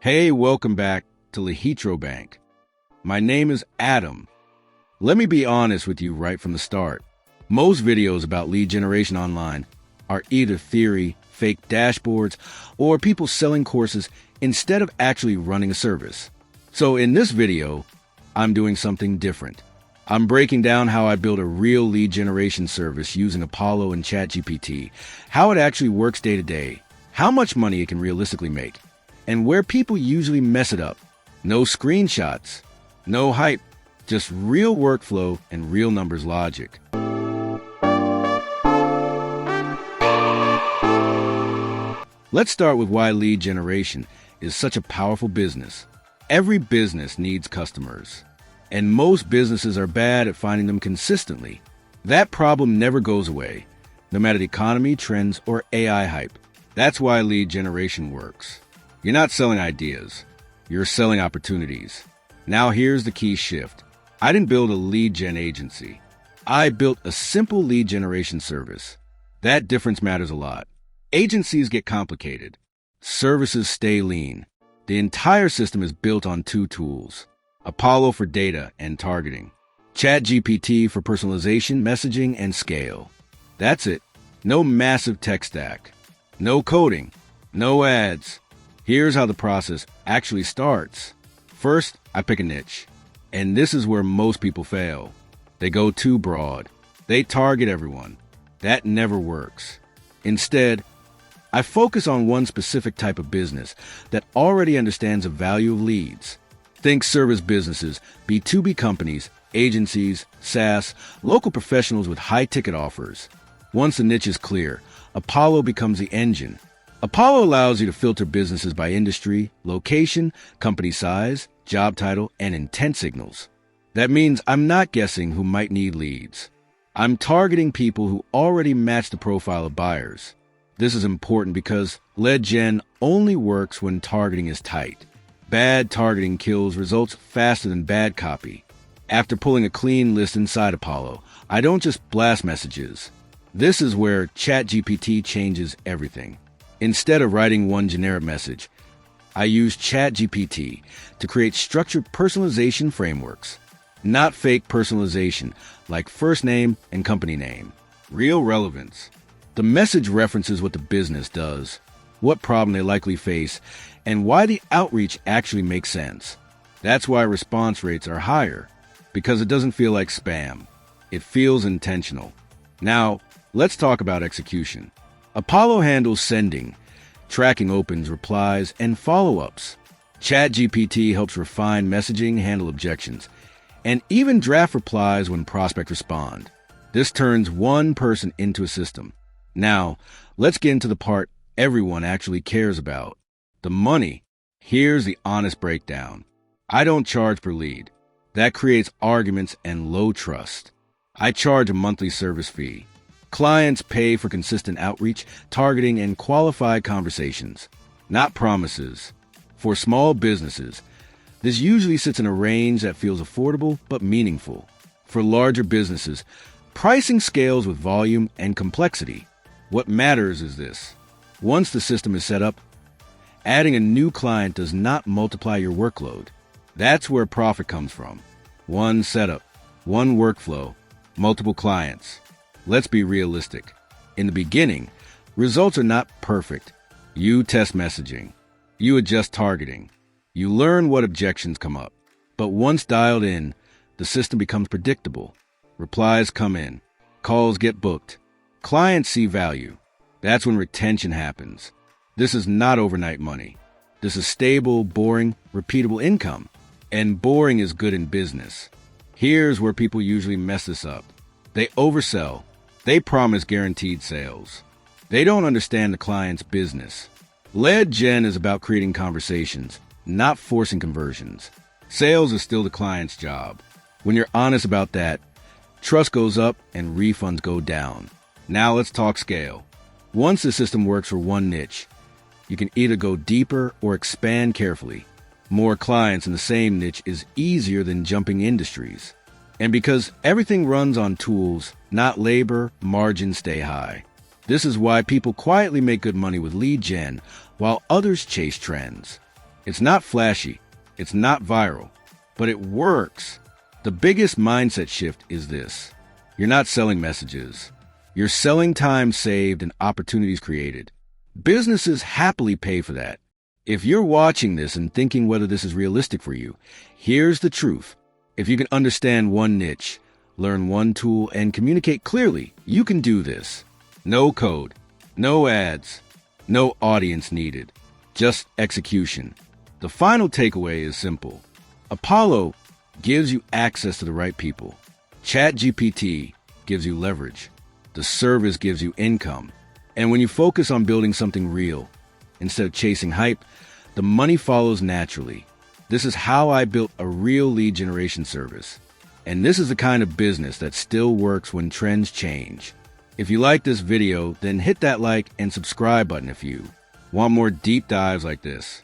Hey, welcome back to Lahitro Bank. My name is Adam. Let me be honest with you right from the start. Most videos about lead generation online are either theory, fake dashboards, or people selling courses instead of actually running a service. So in this video, I'm doing something different. I'm breaking down how I build a real lead generation service using Apollo and ChatGPT, how it actually works day to day, how much money it can realistically make, and where people usually mess it up. No screenshots, no hype, just real workflow and real numbers logic. Let's start with why lead generation is such a powerful business. Every business needs customers, and most businesses are bad at finding them consistently. That problem never goes away, no matter the economy, trends, or AI hype. That's why lead generation works. You're not selling ideas, you're selling opportunities. Now here's the key shift. I didn't build a lead gen agency. I built a simple lead generation service. That difference matters a lot. Agencies get complicated. Services stay lean. The entire system is built on two tools: Apollo for data and targeting, ChatGPT for personalization, messaging, and scale. That's it. No massive tech stack. No coding. No ads. Here's how the process actually starts. First, I pick a niche. And this is where most people fail. They go too broad. They target everyone. That never works. Instead, I focus on one specific type of business that already understands the value of leads. Think service businesses, B2B companies, agencies, SaaS, local professionals with high-ticket offers. Once the niche is clear, Apollo becomes the engine. Apollo allows you to filter businesses by industry, location, company size, job title, and intent signals. That means I'm not guessing who might need leads. I'm targeting people who already match the profile of buyers. This is important because lead gen only works when targeting is tight. Bad targeting kills results faster than bad copy. After pulling a clean list inside Apollo, I don't just blast messages. This is where ChatGPT changes everything. Instead of writing one generic message, I use ChatGPT to create structured personalization frameworks. Not fake personalization, like first name and company name. Real relevance. The message references what the business does, what problem they likely face, and why the outreach actually makes sense. That's why response rates are higher, because it doesn't feel like spam. It feels intentional. Now, let's talk about execution. Apollo handles sending, tracking opens, replies, and follow-ups. ChatGPT helps refine messaging, handle objections, and even draft replies when prospects respond. This turns one person into a system. Now, let's get into the part everyone actually cares about: the money. Here's the honest breakdown. I don't charge per lead. That creates arguments and low trust. I charge a monthly service fee. Clients pay for consistent outreach, targeting, and qualified conversations, not promises. For small businesses, this usually sits in a range that feels affordable but meaningful. For larger businesses, pricing scales with volume and complexity. What matters is this: once the system is set up, adding a new client does not multiply your workload. That's where profit comes from. One setup, one workflow, multiple clients. Let's be realistic. In the beginning, results are not perfect. You test messaging. You adjust targeting. You learn what objections come up. But once dialed in, the system becomes predictable. Replies come in. Calls get booked. Clients see value. That's when retention happens. This is not overnight money. This is stable, boring, repeatable income. And boring is good in business. Here's where people usually mess this up. They oversell. They promise guaranteed sales. They don't understand the client's business. Lead gen is about creating conversations, not forcing conversions. Sales is still the client's job. When you're honest about that, trust goes up and refunds go down. Now let's talk scale. Once the system works for one niche, you can either go deeper or expand carefully. More clients in the same niche is easier than jumping industries. And because everything runs on tools, not labor, margins stay high. This is why people quietly make good money with lead gen, while others chase trends. It's not flashy, it's not viral, but it works. The biggest mindset shift is this. You're not selling messages. You're selling time saved and opportunities created. Businesses happily pay for that. If you're watching this and thinking whether this is realistic for you, here's the truth. If you can understand one niche, learn one tool, and communicate clearly, you can do this. No code, no ads, no audience needed, just execution. The final takeaway is simple. Apollo gives you access to the right people. ChatGPT gives you leverage. The service gives you income. And when you focus on building something real, instead of chasing hype, the money follows naturally. This is how I built a real lead generation service. And this is the kind of business that still works when trends change. If you like this video, then hit that like and subscribe button if you want more deep dives like this.